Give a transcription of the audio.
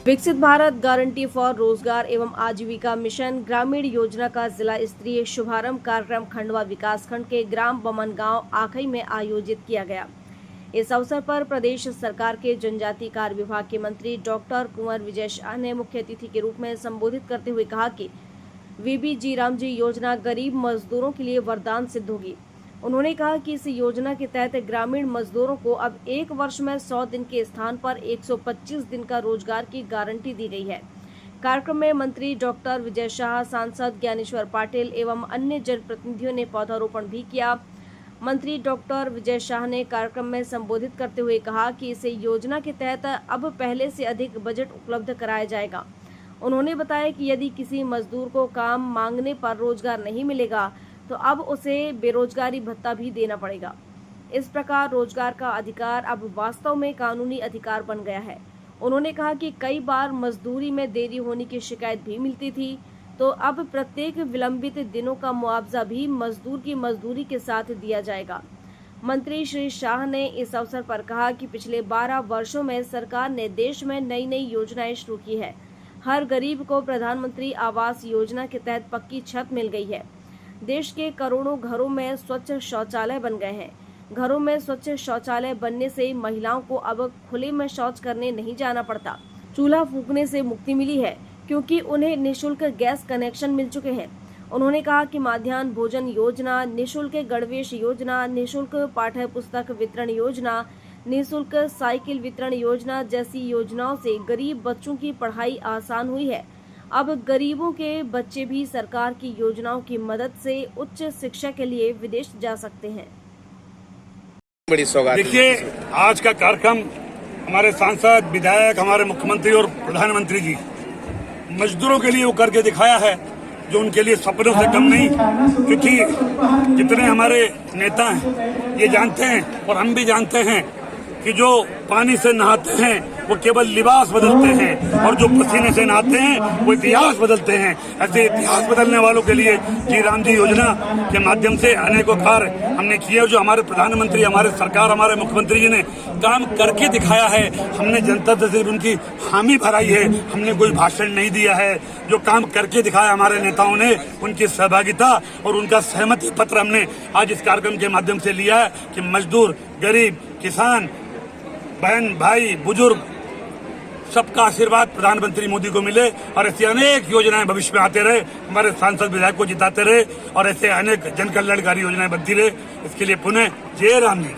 विकसित Bharat guarantee for रोजगार एवं आजीविका मिशन ग्रामीण योजना का जिला स्तरीय शुभारंभ कार्यक्रम खंडवा विकासखंड के ग्राम बमन गांव आखई में आयोजित किया गया। इस अवसर पर प्रदेश सरकार के जनजातीय कार्य विभाग के मंत्री डॉक्टर कुंवर विजय शाह ने मुख्य अतिथि के रूप में संबोधित करते हुए कहा कि वीबी जी रामजी योजना गरीब मजदूरों के लिए वरदान सिद्ध होगी। उन्होंने कहा कि इस योजना के तहत ग्रामीण मजदूरों को अब एक वर्ष में 100 दिन के स्थान पर 125 दिन का रोजगार की गारंटी दी गई है। कार्यक्रम में मंत्री डॉक्टर विजय शाह, सांसद ज्ञानेश्वर पाटिल एवं अन्य जनप्रतिनिधियों ने पौधारोपण भी किया। मंत्री डॉक्टर विजय शाह ने कार्यक्रम में संबोधित करते हुए कहा कि इस योजना के तहत अब पहले से अधिक बजट उपलब्ध कराया जाएगा। उन्होंने बताया कि यदि किसी मजदूर को काम मांगने पर रोजगार नहीं मिलेगा तो अब उसे बेरोजगारी भत्ता भी देना पड़ेगा। इस प्रकार रोजगार का अधिकार अब वास्तव में कानूनी अधिकार बन गया है। उन्होंने कहा कि कई बार मजदूरी में देरी होने की शिकायत भी मिलती थी, तो अब प्रत्येक विलंबित दिनों का मुआवजा भी मजदूर की मजदूरी के साथ दिया जाएगा। मंत्री श्री शाह ने इस अवसर पर कहा कि पिछले 12 वर्षों में सरकार ने देश में नई नई योजनाएं शुरू की है। हर गरीब को प्रधानमंत्री आवास योजना के तहत पक्की छत मिल गई है। देश के करोड़ों घरों में स्वच्छ शौचालय बन गए हैं। घरों में स्वच्छ शौचालय बनने से महिलाओं को अब खुले में शौच करने नहीं जाना पड़ता। चूल्हा फूंकने से मुक्ति मिली है क्योंकि उन्हें निःशुल्क गैस कनेक्शन मिल चुके हैं। उन्होंने कहा कि माध्याह्न भोजन योजना, निःशुल्क गणवेश योजना, निःशुल्क पाठ्य पुस्तक वितरण योजना, निःशुल्क साइकिल वितरण योजना जैसी योजनाओं से गरीब बच्चों की पढ़ाई आसान हुई है। अब गरीबों के बच्चे भी सरकार की योजनाओं की मदद से उच्च शिक्षा के लिए विदेश जा सकते हैं। बड़ी सौगात। देखिए, आज का कार्यक्रम हमारे सांसद, विधायक, हमारे मुख्यमंत्री और प्रधानमंत्री जी मजदूरों के लिए वो करके दिखाया है जो उनके लिए सपनों से कम नहीं। क्योंकि जितने हमारे नेता हैं ये जानते हैं और हम भी जानते हैं कि जो पानी से नहाते हैं वो केवल लिबास बदलते हैं और जो पसीने से नहाते हैं वो इतिहास बदलते हैं। ऐसे इतिहास बदलने वालों के लिए जी राम जी योजना के माध्यम से अनेकों कार्य हमने किए। जो हमारे प्रधानमंत्री, हमारे सरकार, हमारे मुख्यमंत्री जी ने काम करके दिखाया है, हमने जनता से सिर्फ उनकी हामी भराई है, हमने कोई भाषण नहीं दिया है। जो काम करके दिखाया हमारे नेताओं ने, उनकी सहभागिता और उनका सहमति पत्र हमने आज इस कार्यक्रम के माध्यम से लिया है कि मजदूर, गरीब, किसान, बहन, भाई, बुजुर्ग, सबका आशीर्वाद प्रधानमंत्री मोदी को मिले और ऐसी अनेक योजनाएं भविष्य में आते रहे, हमारे सांसद विधायक को जिताते रहे और ऐसे अनेक जन कल्याणकारी योजनाएं बनती रहे। इसके लिए पुनः जय राम जी।